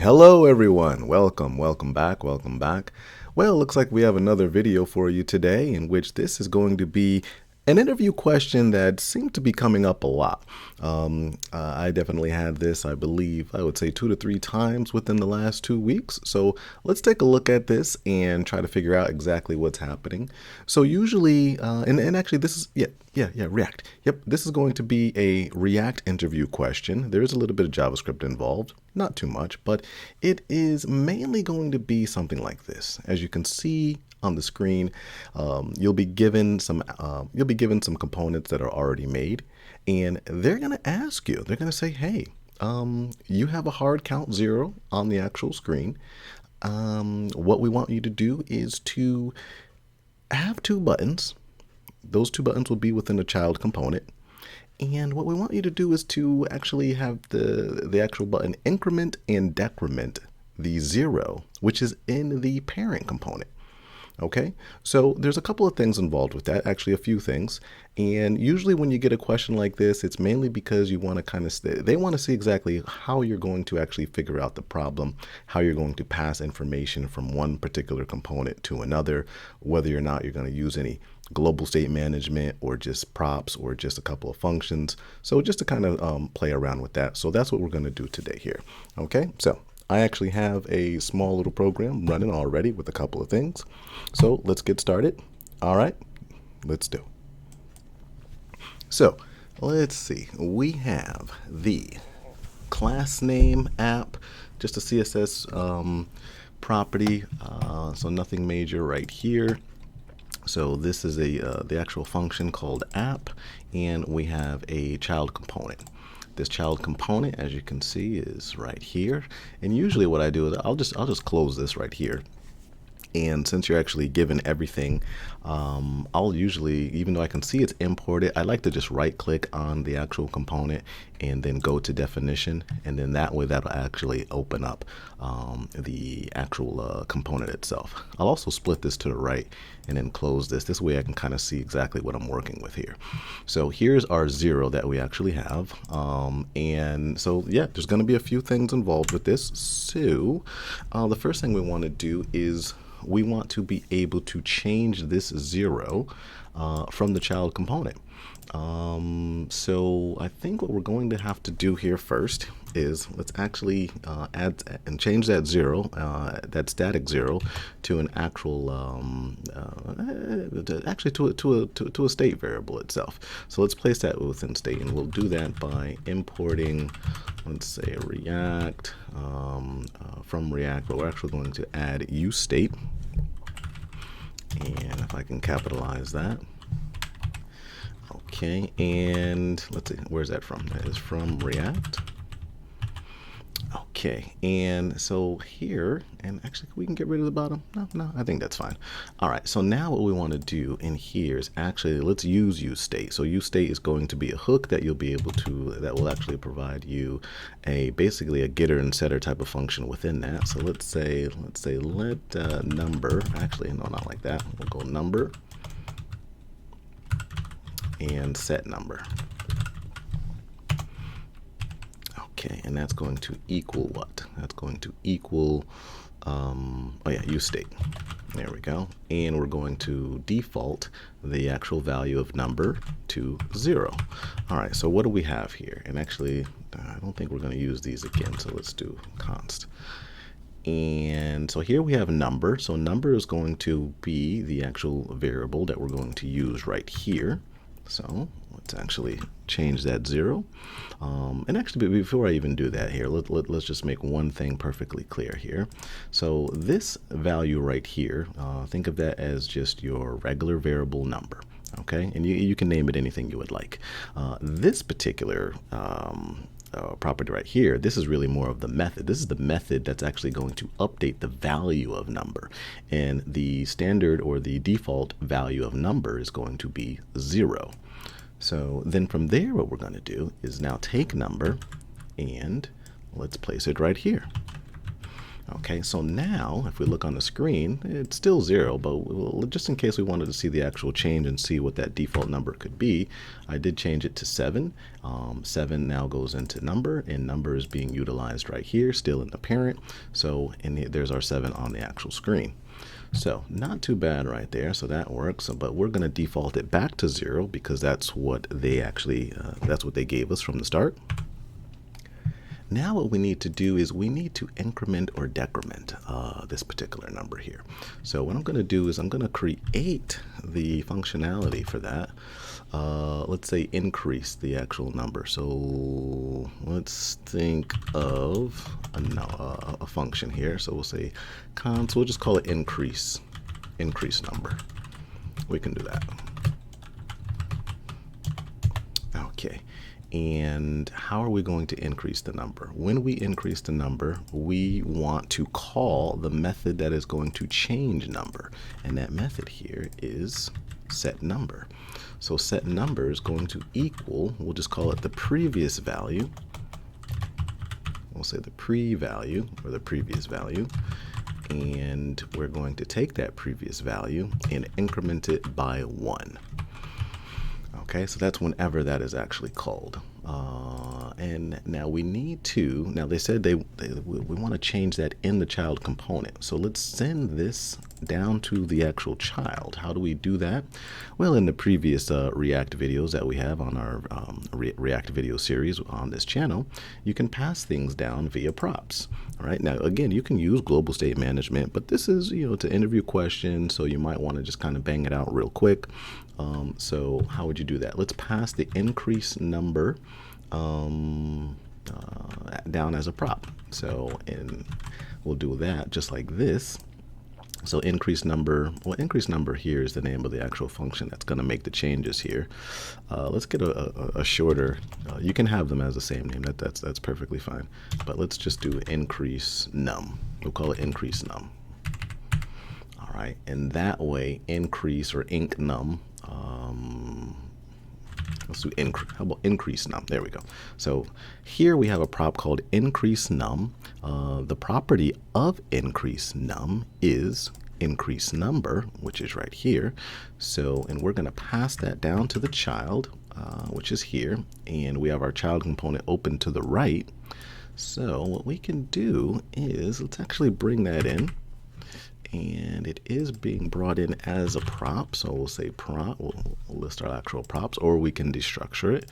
Hello everyone, welcome back. Well, looks like we have another video for you today in which this is going to be an interview question that seemed to be coming up a lot. I definitely had this, I believe, I would say 2 to 3 times within the last 2 weeks. So let's take a look at this and try to figure out exactly what's happening. So usually, and actually this is, React. Yep, this is going to be a React interview question. There is a little bit of JavaScript involved, not too much, but it is mainly going to be something like this. As you can see on the screen, you'll be given some components that are already made, and they're going to ask you. They're going to say, "Hey, you have a hard count 0 on the actual screen. What we want you to do is to have 2 buttons. Those 2 buttons will be within a child component." And what we want you to do is to actually have the actual button increment and decrement the 0, which is in the parent component. Okay, so there's a couple of things involved with that, actually a few things. And usually when you get a question like this, it's mainly because you want to they want to see exactly how you're going to actually figure out the problem, how you're going to pass information from one particular component to another, whether or not you're going to use any global state management or just props or just a couple of functions. So just to kind of play around with that. So that's what we're going to do today here. Okay, so I actually have a small little program running already with a couple of things. So let's get started. All right, let's do. So let's see. We have the class name app, just a CSS property. So nothing major right here. So this is the actual function called app, and we have a child component. This child component, as you can see, is right here. And usually what I do is I'll just close this right here. And since you're actually given everything, I'll usually, even though I can see it's imported, I like to just right click on the actual component and then go to definition. And then that way that'll actually open up the actual component itself. I'll also split this to the right and then close this. This way I can kind of see exactly what I'm working with here. So here's our 0 that we actually have. And so, yeah, there's going to be a few things involved with this. So the first thing we want to do is we want to be able to change this 0 from the child component. So I think what we're going to have to do here first is let's actually add and change that 0, that static 0, to an actual actually to a state variable itself. So let's place that within state, and we'll do that by importing, let's say, React from React, but we're actually going to add useState. And if I can capitalize that. Okay, and let's see, where's that from? That is from React. Okay, and so here, and actually we can get rid of the bottom. No, I think that's fine. All right, so now what we want to do in here is actually, let's use useState. So useState is going to be a hook that you'll be able to, that will actually provide you basically a getter and setter type of function within that. So let's say let number, actually, no, not like that. We'll go number and set number. Okay, and that's going to equal what? That's going to equal, useState. There we go. And we're going to default the actual value of number to 0. All right, so what do we have here? And actually, I don't think we're going to use these again, so let's do const. And so here we have number. So number is going to be the actual variable that we're going to use right here. So let's actually change that 0. And actually, before I even do that here, let's just make one thing perfectly clear here. So this value right here, think of that as just your regular variable number. Okay, and you can name it anything you would like. This particular property right here, this is really more of the method. This is the method that's actually going to update the value of number, and the standard or the default value of number is going to be 0. So then from there, what we're going to do is now take number and let's place it right here. Okay, so now if we look on the screen, it's still 0, but just in case we wanted to see the actual change and see what that default number could be, I did change it to 7. 7 now goes into number, and number is being utilized right here, still in the parent. So there's our 7 on the actual screen. So not too bad right there, so that works, but we're going to default it back to 0 because that's what they actually, that's what they gave us from the start. Now what we need to do is we need to increment or decrement this particular number here. So what I'm going to do is I'm going to create the functionality for that. Let's say increase the actual number. So let's think of a function here. So we'll say const, we'll just call it increase number. We can do that. Okay. And how are we going to increase the number? When we increase the number, we want to call the method that is going to change number. And that method here is set number. So set number is going to equal, we'll just call it the previous value. We'll say the pre-value or the previous value. And we're going to take that previous value and increment it by 1. Okay, so that's whenever that is actually called. And now we need to, now they said we want to change that in the child component. So let's send this down to the actual child. How do we do that? Well, in the previous React videos that we have on our React video series on this channel, you can pass things down via props. All right, now again, you can use global state management, but this is, it's an interview question, so you might want to just kind of bang it out real quick. So how would you do that? Let's pass the increase number down as a prop. So we'll do that just like this. So increase number, well, increase number here is the name of the actual function that's going to make the changes here. Let's get a shorter, you can have them as the same name, that's perfectly fine. But let's just do increase num. We'll call it increase num. All right, and that way increase or inc num, let's do how about increase num? There we go. So here we have a prop called increase num. The property of increase num is increase number, which is right here. So, and we're going to pass that down to the child, which is here. And we have our child component open to the right. So what we can do is let's actually bring that in. And it is being brought in as a prop, so we'll say prop, we'll list our actual props, or we can destructure it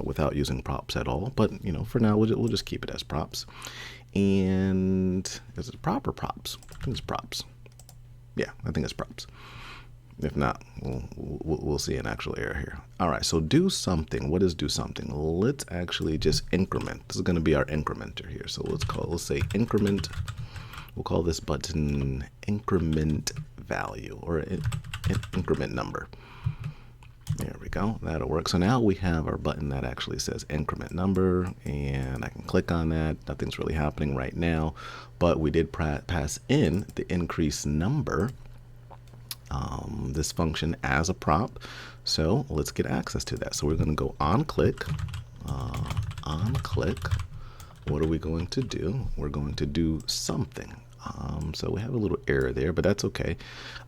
without using props at all. But for now, we'll just keep it as props. And is it prop or props? I think it's props. Yeah, I think it's props. If not, we'll see an actual error here. All right, so do something. What is do something? Let's actually just increment. This is going to be our incrementer here. So let's say increment. We'll call this button increment value or increment number. There we go. That'll work. So now we have our button that actually says increment number, and I can click on that. Nothing's really happening right now, but we did pass in the increase number, this function as a prop. So let's get access to that. So we're going to go on click. What are we going to do? We're going to do something. So we have a little error there, but that's okay.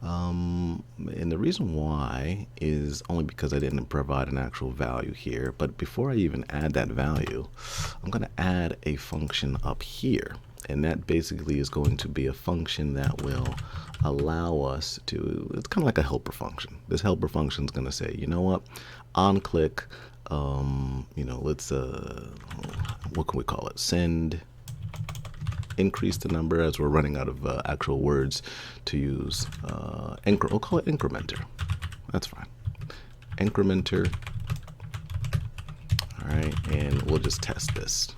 And the reason why is only because I didn't provide an actual value here. But before I even add that value, I'm going to add a function up here. And that basically is going to be a function that will allow us to, it's kind of like a helper function. This helper function is going to say, you know what, on click, let's, what can we call it? Send, increase the number, as we're running out of actual words to use. We'll call it incrementer. That's fine. Incrementer. All right, and we'll just test this.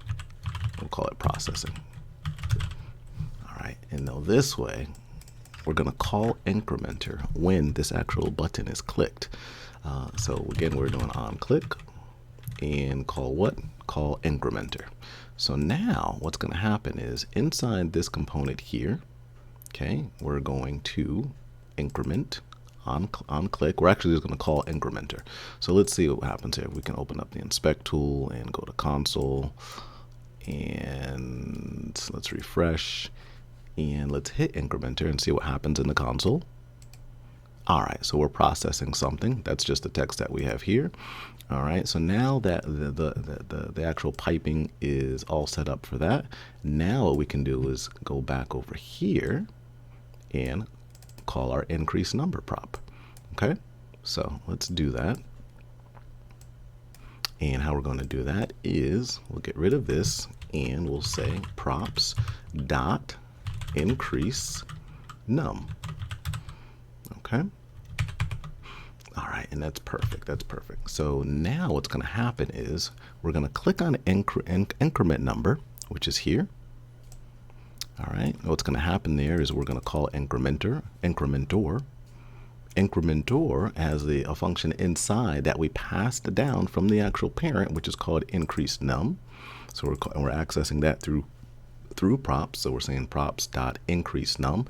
We'll call it processing. All right, and now this way, we're going to call incrementer when this actual button is clicked. So again, we're doing on click and call what? Call incrementer. So now what's going to happen is inside this component here, okay, we're going to increment on click. We're actually just going to call incrementer. So let's see what happens here. We can open up the inspect tool and go to console, and let's refresh, and let's hit incrementer and see what happens in the console. All right, so we're processing something. That's just the text that we have here. All right, so now that the actual piping is all set up for that, now what we can do is go back over here and call our increase number prop. Okay, so let's do that. And how we're going to do that is we'll get rid of this and we'll say props dot increase num. Okay. All right, and that's perfect. That's perfect. So now what's going to happen is we're going to click on increment number, which is here. All right. What's going to happen there is we're going to call incrementor as a function inside that we passed down from the actual parent, which is called increase num. So we're accessing that through props. So we're saying props dot increase num.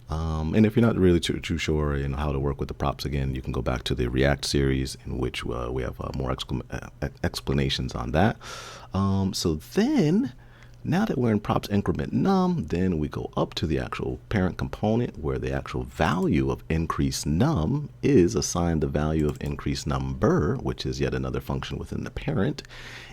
And if you're not really too sure how to work with the props, again, you can go back to the React series in which we have more explanations on that. So then, now that we're in props increment num, then we go up to the actual parent component where the actual value of increase num is assigned the value of increase number, which is yet another function within the parent.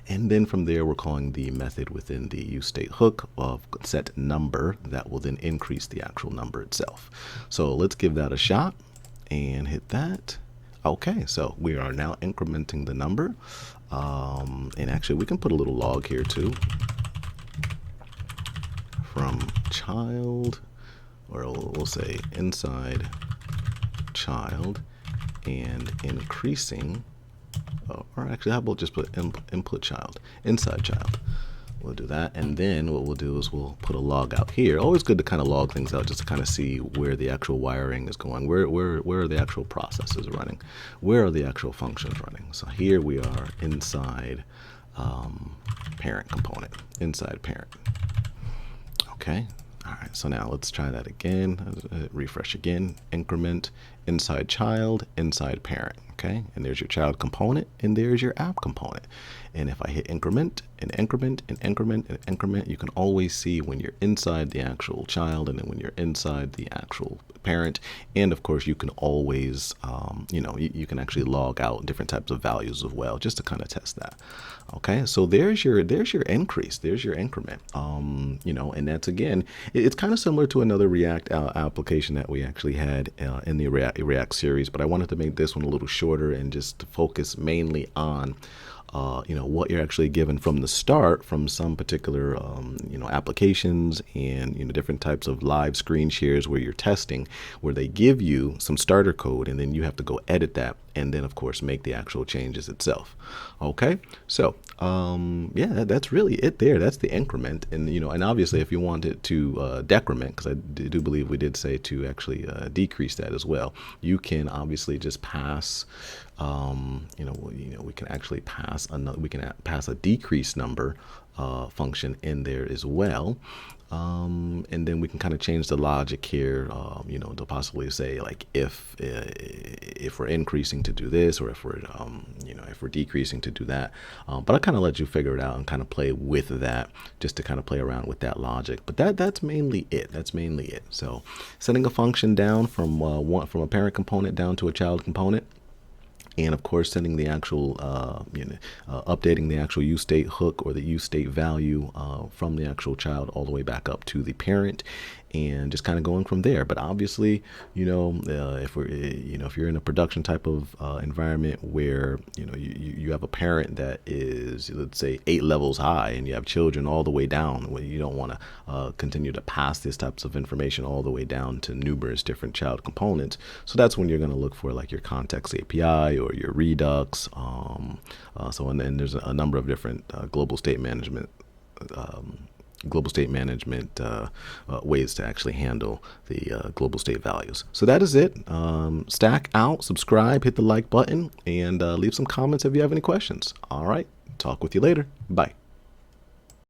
And then from there, we're calling the method within the useState hook of set number that will then increase the actual number itself. So let's give that a shot and hit that. Okay, so we are now incrementing the number. And actually, we can put a little log here too. From child, or we'll say inside child and increasing, or actually how about just put input child, inside child. We'll do that, and then what we'll do is we'll put a log out here. Always good to kind of log things out just to kind of see where the actual wiring is going, where are the actual processes running, where are the actual functions running. So here we are inside parent component, inside parent. Okay, all right, so now let's try that again. Refresh again, increment, inside child, inside parent. Okay, and there's your child component, and there's your app component. And if I hit increment and increment and increment and increment, you can always see when you're inside the actual child and then when you're inside the actual parent. And of course, you can always, you can actually log out different types of values as well, just to kind of test that. Okay, so there's your increase, there's your increment. And that's, again, it's kind of similar to another React application that we actually had in the React series, but I wanted to make this one a little shorter and just to focus mainly on what you're actually given from the start from some particular, applications and, different types of live screen shares where you're testing, where they give you some starter code and then you have to go edit that and then, of course, make the actual changes itself. Okay, so that's really it there. That's the increment. And, and obviously if you wanted to decrement, because I do believe we did say to actually decrease that as well, you can obviously just pass, we can actually pass pass a decrease number function in there as well. And then we can kind of change the logic here, to possibly say like if we're increasing to do this, or if we're if we're decreasing to do that. But I kind of let you figure it out and kind of play with that, just to kind of play around with that logic. But that's mainly it. That's mainly it. So setting a function down from a parent component down to a child component. And of course, sending the actual, updating the actual useState hook or the useState value from the actual child all the way back up to the parent, and just kind of going from there. But obviously, if you're in a production type of environment where you have a parent that is, let's say, 8 levels high, and you have children all the way down, where you don't want to continue to pass these types of information all the way down to numerous different child components. So that's when you're going to look for like your context API or your Redux. And then there's a number of different global state management ways to actually handle the global state values. So that is it. Stack out, subscribe, hit the like button, and leave some comments if you have any questions. All right, talk with you later. Bye.